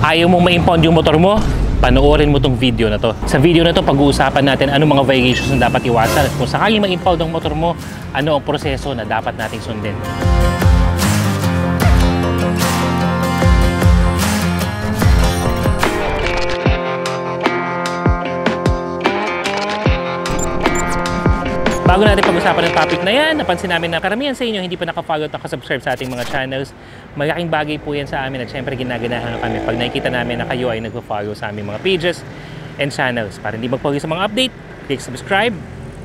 Ayaw mong ma-impound yung motor mo? Panoorin mo tong video na to. Sa video na to, pag-uusapan natin ano mga violations na dapat iwasan. Kung sakaling ma-impound ang motor mo, ano ang proseso na dapat nating sundin. Bago natin pag-usapan ng topic na yan, napansin namin na karamihan sa inyo hindi pa naka-follow at naka-subscribe sa ating mga channels. Malaking bagay po yan sa amin at syempre ginaganahan kami pag nakikita namin na kayo ay nagpo-follow sa aming mga pages and channels. Para hindi magpawag sa mga update, click subscribe,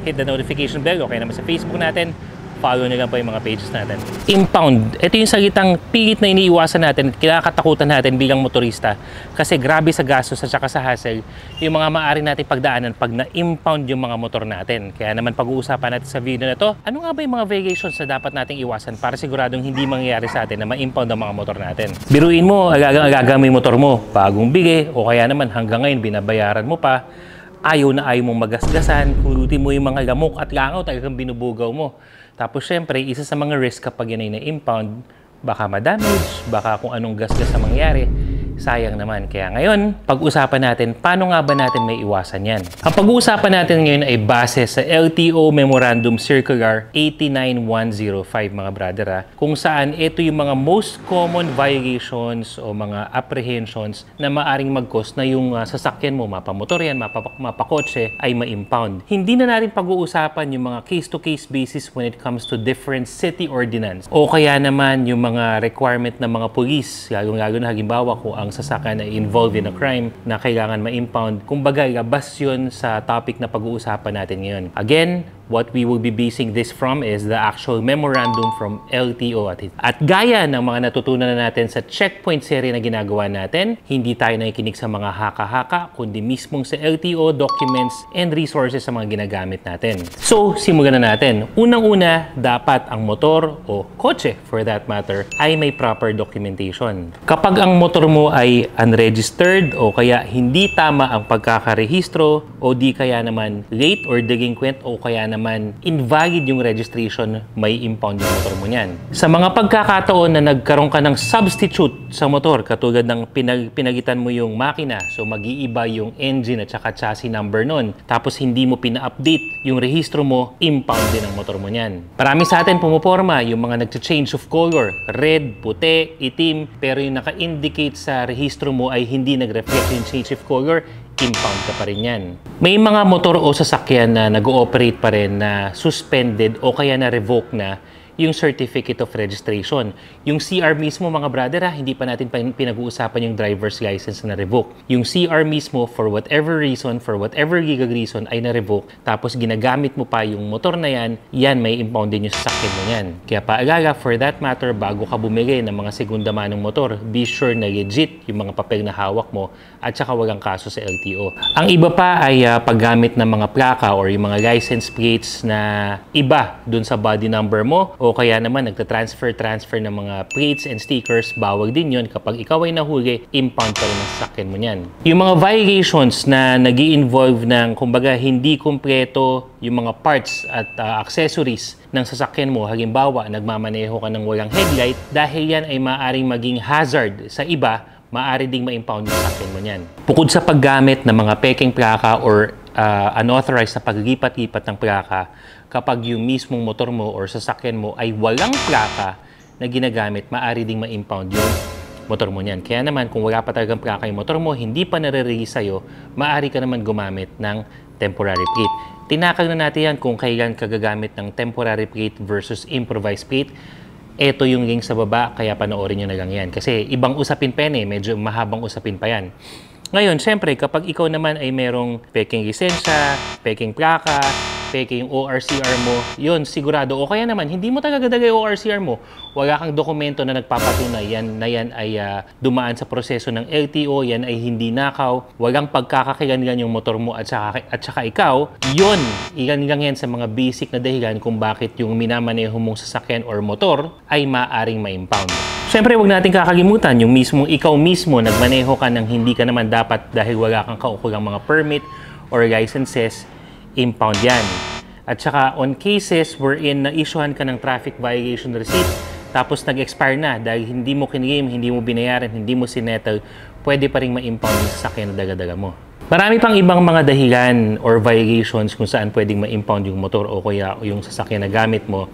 hit the notification bell, okay naman sa Facebook natin. Follow nyo lang po yung mga pages natin. Impound. Ito yung salitang pilit na iniiwasan natin at kinakatakutan natin bilang motorista. Kasi grabe sa gastos at saka sa hassle yung mga maaari natin pagdaanan pag na-impound yung mga motor natin. Kaya naman pag-uusapan natin sa video na to, ano nga ba yung mga violations na dapat nating iwasan para siguradong hindi mangyayari sa atin na ma-impound ang mga motor natin. Biruin mo, agagang mo yung motor mo, bagong bili, o kaya naman hanggang ngayon binabayaran mo pa, ayaw na ayaw mong magasgasan, kulutin mo yung mga lamok at langaw, talagang binubugaw mo. Tapos syempre, isa sa mga risk kapag yan ay na-impound, baka ma-damage, baka kung anong gasgas ang mangyari, sayang naman. Kaya ngayon, pag-usapan natin, paano nga ba natin may iwasan yan? Ang pag-uusapan natin ngayon ay base sa LTO Memorandum Circular 89105 mga brother kung saan ito yung mga most common violations o mga apprehensions na maaring mag-cause na yung sasakyan mo, mapamotor yan, mapakotse, ay ma-impound. Hindi na natin pag-uusapan yung mga case-to-case basis when it comes to different city ordinance o kaya naman yung mga requirement ng mga police, lalo na halimbawa kung ang sasakyan ay involved in a crime na kailangan ma-impound. Kumbaga, labas yun sa topic na pag-uusapan natin ngayon. Again, what we will be basing this from is the actual memorandum from LTO. At gaya ng mga natutunan na natin sa checkpoint series na ginagawa natin, hindi tayo nakikinig sa mga haka-haka, kundi mismong sa LTO documents and resources sa mga ginagamit natin. So, simulan na natin. Unang-una, dapat ang motor o kotse, for that matter, ay may proper documentation. Kapag ang motor mo ay unregistered o kaya hindi tama ang pagkakarehistro o di kaya naman late or delinquent o kaya naman invalid yung registration, may impound yung motor mo niyan. Sa mga pagkakataon na nagkaroon ka ng substitute sa motor, katulad ng pinagitan mo yung makina, so mag-iiba yung engine at saka chassis number nun, tapos hindi mo pina-update yung rehistro mo, impound din ang motor mo niyan. Marami sa atin pumuporma yung mga nag-change of color, red, puti, itim, pero yung naka-indicate sa rehistro mo ay hindi nag-reflect yung change of color, impound ka pa rin yan. May mga motor o sasakyan na nag-ooperate pa rin na suspended o kaya na-revoke na yung Certificate of Registration. Yung CR mismo mga brother hindi pa natin pinag-uusapan yung driver's license na revoke. Yung CR mismo, for whatever reason, for whatever legal reason ay na-revoke, tapos ginagamit mo pa yung motor na yan may impound din yung sasakyan mo yan. Kaya paalala, for that matter, bago ka bumili ng mga segunda manong motor, be sure na legit yung mga papel na hawak mo at saka walang kaso sa LTO. Ang iba pa ay paggamit ng mga plaka or yung mga license plates na iba dun sa body number mo o kaya naman nagtatransfer ng mga plates and stickers, bawal din yun. Kapag ikaw ay nahuli, impound pa rin ang sasakyan mo niyan. Yung mga violations na nag-i-involve ng, kumbaga, hindi kumpleto yung mga parts at accessories ng sasakyan mo, halimbawa, nagmamaneho ka ng walang headlight, dahil yan ay maaaring maging hazard sa iba, maaari ding ma-impound yung sasakyan mo niyan. Bukod sa paggamit ng mga peking plaka or unauthorized na paglipat-lipat ng plaka, kapag yung mismong motor mo or sasakyan mo ay walang plaka na ginagamit, maaari ding ma-impound yung motor mo niyan. Kaya naman, kung wala pa talagang plaka yung motor mo, hindi pa nare-release sa'yo, maaari ka naman gumamit ng temporary plate. Tinakal na natin yan kung kailan ka gagamit ng temporary plate versus improvised plate. Ito yung link sa baba, kaya panoorin nyo na lang yan. Kasi ibang usapin pa yan medyo mahabang usapin pa yan. Ngayon, syempre, kapag ikaw naman ay merong peking lisensya, peking plaka, peke yung ORCR mo, yun, sigurado. O kaya naman, hindi mo talaga dala yung ORCR mo. Wala kang dokumento na nagpapatunay yan ay dumaan sa proseso ng LTO, yan ay hindi nakaw, walang pagkakakilanlan yung motor mo at saka ikaw, yun, ilan lang yan sa mga basic na dahilan kung bakit yung minamaneho mong sasakyan or motor ay maaring ma-impound. Siyempre, huwag natin kakalimutan yung ikaw mismo nagmaneho ka ng hindi ka naman dapat dahil wala kang kaukulang mga permit or licenses, impound yan. At saka on cases wherein na-issuehan ka ng traffic violation receipt tapos nag-expire na dahil hindi mo kinigim, hindi mo binayaran, hindi mo sinettle, pwede pa rin ma-impound yung sasakyan na dala-dala mo. Marami pang ibang mga dahilan or violations kung saan pwedeng ma-impound yung motor o kaya yung sasakyan na gamit mo.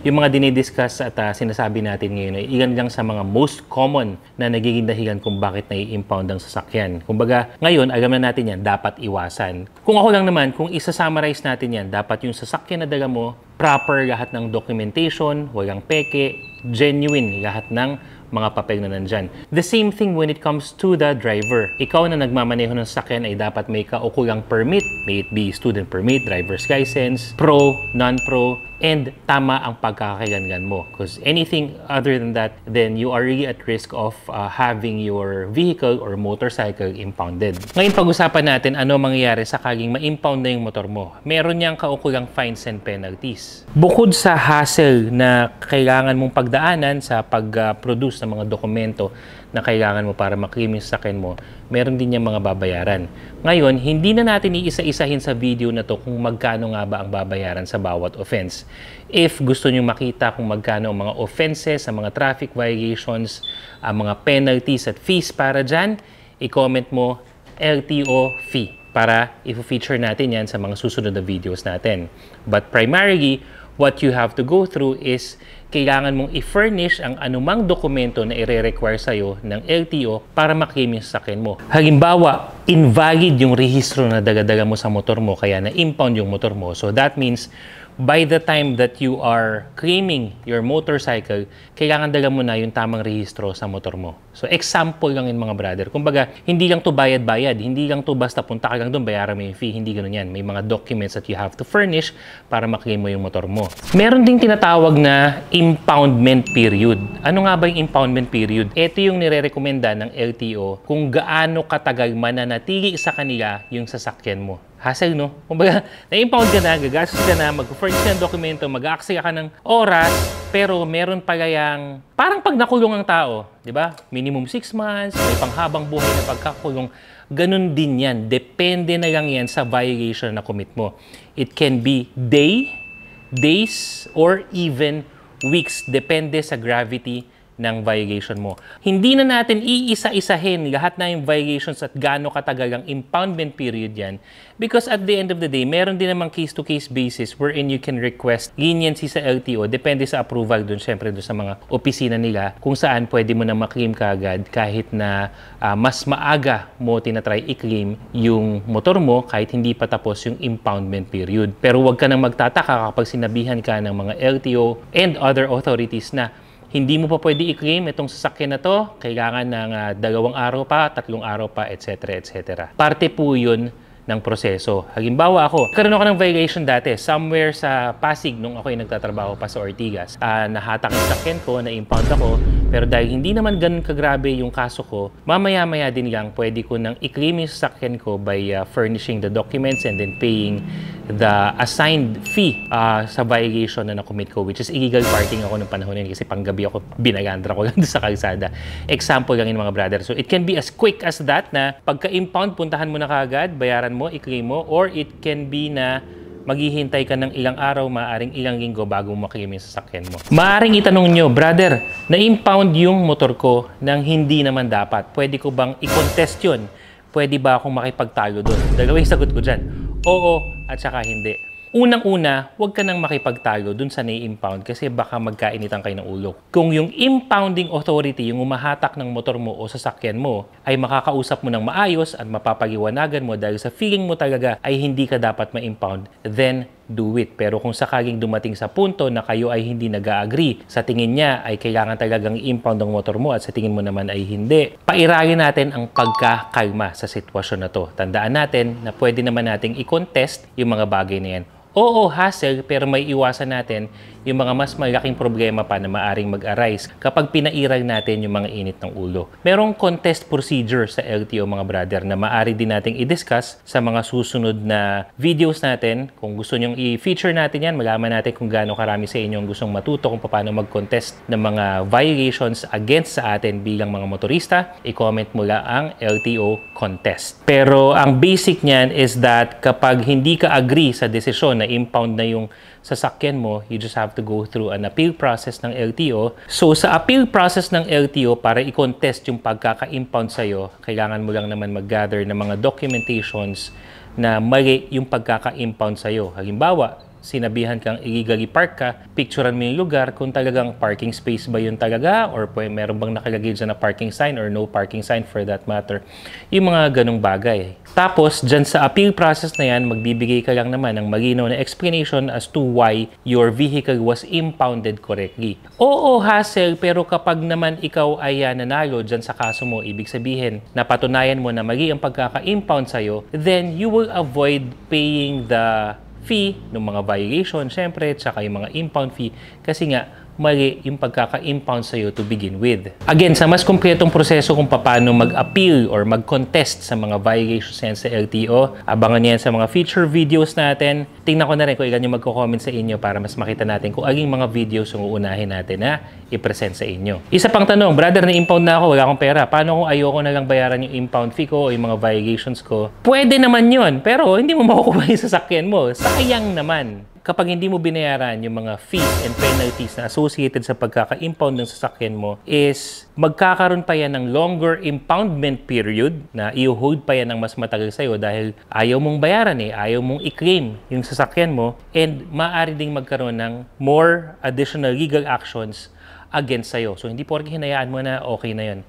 Yung mga dinidiscuss at sinasabi natin ngayon ay ilan lang sa mga most common na nagiging dahilan kung bakit nai-impound ang sasakyan. Kumbaga, ngayon, alam na natin yan, dapat iwasan. Kung ako lang naman, kung isa-summarize natin yan, dapat yung sasakyan na dala mo, proper lahat ng documentation, walang peke, genuine lahat ng mga papel na nandyan. The same thing when it comes to the driver. Ikaw na nagmamaneho ng sasakyan ay dapat may kaukulang permit, may it be student permit, driver's license, pro, non-pro, and tama ang pagkakailangan mo. Because anything other than that, then you are really at risk of having your vehicle or motorcycle impounded. Ngayon pag-usapan natin ano mangyayari sakaling ma-impound na yung motor mo. Meron niyang kaukulang fines and penalties. Bukod sa hassle na kailangan mong pagdaanan sa pag-produce ng mga dokumento na kailangan mo para maklaim yung sasakyan mo, meron din niyang mga babayaran. Ngayon, hindi na natin iisa-isahin sa video na to kung magkano nga ba ang babayaran sa bawat offense. If gusto niyo makita kung magkano ang mga offenses, ang mga traffic violations, ang mga penalties at fees para dyan, i-comment mo LTO fee para i-feature natin yan sa mga susunod na videos natin. But primarily, what you have to go through is kailangan mong i-furnish ang anumang dokumento na i-require sa'yo ng LTO para maklaim yung sasakyan mo. Halimbawa, invalid yung rehistro na dala-dala mo sa motor mo kaya na-impound yung motor mo. So that means, by the time that you are claiming your motorcycle, kailangan dala mo na yung tamang rehistro sa motor mo. So example lang yun mga brother. Kumbaga, hindi lang to bayad-bayad. Hindi lang to basta punta ka lang doon, bayaran mo yung fee. Hindi ganun yan. May mga documents that you have to furnish para maklaim mo yung motor mo. Meron ding tinatawag na impoundment period. Ano nga ba yung impoundment period? Ito yung nire-recommenda ng LTO kung gaano katagal mananatili sa kanila yung sasakyan mo. Hassle, no? Kumbaga, na-impound ka na, gagastos ka na, mag-furnish ka ng dokumento, mag-aaksaya ka ng oras, pero meron pala yung, parang pag nakulong ang tao, di ba? Minimum 6 months, may panghabang buhay na pagkakulong. Ganun din yan. Depende na lang yan sa violation na commit mo. It can be days, or even weeks. Depende sa gravity ng violation mo. Hindi na natin iisa-isahin lahat na yung violations at gaano katagal ang impoundment period yan because at the end of the day, meron din namang case-to-case basis wherein you can request leniency sa LTO. Depende sa approval dun, syempre dun sa mga opisina nila kung saan pwede mo na maklaim ka agad kahit na mas maaga mo tinatry i-claim yung motor mo kahit hindi pa tapos yung impoundment period. Pero huwag ka nang magtataka kapag sinabihan ka ng mga LTO and other authorities na hindi mo pa pwede i-claim itong sasakyan na to, kailangan ng 2 araw pa, 3 araw pa, etc. etc. Parte po yun ng proseso. Halimbawa ako, karoon ako ng violation dati, somewhere sa Pasig nung ako ay nagtatrabaho pa sa Ortigas. Nahatak yung sasakyan ko, na-impound ako, pero dahil hindi naman ganun kagrabe yung kaso ko, mamaya-maya din lang pwede ko nang i-claim yung sasakyan ko by furnishing the documents and then paying the assigned fee sa violation na na-commit ko, which is illegal parking ako ng panahon yun kasi panggabi ako, binagandra ko lang sa kalsada. Example lang yun mga brother. So it can be as quick as that na pagka-impound, puntahan mo na kaagad, bayaran mo, i-claim mo, or it can be na maghihintay ka ng ilang araw, maaring ilang linggo bago mo maklaim yung sasakyan mo. Maaring itanong nyo, brother, na-impound yung motor ko nang hindi naman dapat. Pwede ko bang i-contest yun? Pwede ba akong makipagtalo doon? Dalawang sagot ko dyan. Oo at saka hindi. Unang-una, huwag ka nang makipagtalo dun sa na-impound kasi baka magkainitan kayo ng ulo. Kung yung impounding authority, yung umahatak ng motor mo o sasakyan mo, ay makakausap mo ng maayos at mapapaliwanagan mo dahil sa feeling mo talaga ay hindi ka dapat ma-impound, then do it. Pero kung sakaling dumating sa punto na kayo ay hindi nag-agree, sa tingin niya ay kailangan talagang i-impound ang motor mo at sa tingin mo naman ay hindi, pairalin natin ang pagkakalma sa sitwasyon na to. Tandaan natin na pwede naman nating i-contest yung mga bagay na yan. Oo, hassle, pero may iwasan natin yung mga mas malaking problema pa na maaring mag-arise kapag pinairal natin yung mga init ng ulo. Merong contest procedure sa LTO mga brother na maaari din nating i-discuss sa mga susunod na videos natin. Kung gusto nyong i-feature natin yan, malaman natin kung gaano karami sa inyo ang gustong matuto kung paano mag-contest ng mga violations against sa atin bilang mga motorista. I-comment mo lang ang LTO contest. Pero ang basic niyan is that kapag hindi ka agree sa desisyon na impound na yung sasakyan mo, you just have to go through an appeal process ng LTO. So sa appeal process ng LTO, para i-contest yung pagkaka-impound sa'yo, kailangan mo lang naman mag-gather ng mga documentations na mali yung pagkaka-impound sa'yo. Halimbawa, sinabihan kang illegally park ka, picturean mo yung lugar kung talagang parking space ba yun talaga or meron bang nakalagay dyan na parking sign or no parking sign for that matter. Yung mga ganong bagay. Tapos, dyan sa appeal process na yan, magbibigay ka lang naman ng malinaw na explanation as to why your vehicle was impounded correctly. Oo, hassle, pero kapag naman ikaw ay nanalo dyan sa kaso mo, ibig sabihin, napatunayan mo na mali ang pagkaka-impound sa'yo, then you will avoid paying the fee ng mga violation, syempre, tsaka yung mga impound fee kasi nga mali yung pagkaka-impound sa'yo to begin with. Again, sa mas kumpletong proseso kung paano mag-appeal or mag-contest sa mga violations yan sa LTO, abangan yan sa mga feature videos natin. Tingnan ko na rin kung ilan yung magko-comment sa inyo para mas makita natin kung aling mga videos yung uunahin natin na i-present sa inyo. Isa pang tanong, brother, na-impound na ako, wala akong pera. Paano kung ayoko na lang bayaran yung impound fee ko o yung mga violations ko? Pwede naman yun, pero hindi mo makukuha yung sasakyan mo. Sayang naman. Kapag hindi mo binayaran yung mga fees and penalties na associated sa pagkaka-impound ng sasakyan mo, is magkakaroon pa yan ng longer impoundment period na i-hold pa yan ng mas matagal sa'yo dahil ayaw mong bayaran ayaw mong i-claim yung sasakyan mo, and maaari ding magkaroon ng more additional legal actions against sa'yo. So, hindi porke hinayaan mo na okay na yun.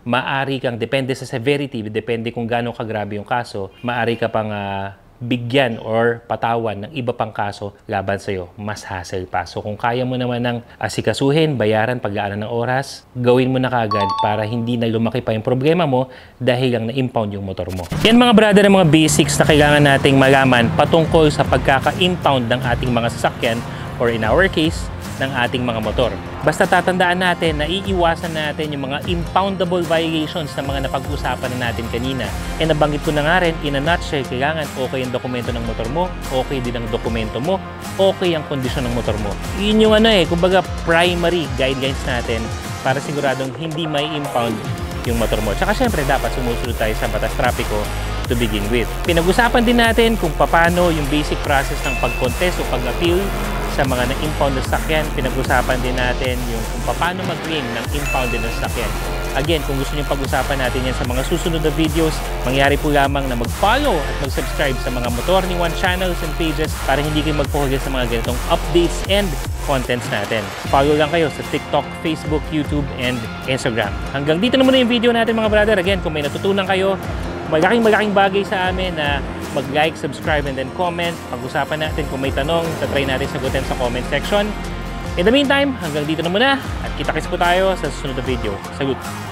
Maari kang, depende sa severity, depende kung gaano kagrabe yung kaso, maari ka pang bigyan or patawan ng iba pang kaso laban sa'yo, mas hassle pa. So kung kaya mo naman ng asikasuhin, bayaran, paglaanan ng oras, gawin mo na kagad para hindi na lumaki pa yung problema mo dahil lang na-impound yung motor mo. Yan mga brother, ang mga basics na kailangan nating malaman patungkol sa pagkaka-impound ng ating mga sasakyan or in our case, ng ating mga motor. Basta tatandaan natin na iiwasan natin yung mga impoundable violations na mga napag-usapan na natin kanina. E nabanggit ko na nga rin, in a nutshell, kailangan okay yung dokumento ng motor mo, okay din ang dokumento mo, okay ang kondisyon ng motor mo. Yun yung kumbaga primary guidelines natin para siguradong hindi may impound yung motor mo. Tsaka syempre dapat sumusunod tayo sa batas trapiko to begin with. Pinag-usapan din natin kung paano yung basic process ng pag-contest o pag-appeal sa mga na-impound na sasakyan. Pinag-usapan din natin yung kung paano mag-claim ng impounded na sasakyan. Again, kung gusto niyo pag-usapan natin yan sa mga susunod na videos, mangyari po lamang na mag-follow at mag-subscribe sa mga Motor ni Juan channels and pages para hindi kayo magpuhuli sa mga ganitong updates and contents natin. Follow lang kayo sa TikTok, Facebook, YouTube, and Instagram. Hanggang dito na muna yung video natin mga brother. Again, kung may natutunan kayo, malaking bagay sa amin na mag-like, subscribe, and then comment. Pag-usapan natin kung may tanong, try natin sagutin sa comment section. In the meantime, hanggang dito na muna at kita-kits po tayo sa susunod na video. Salut!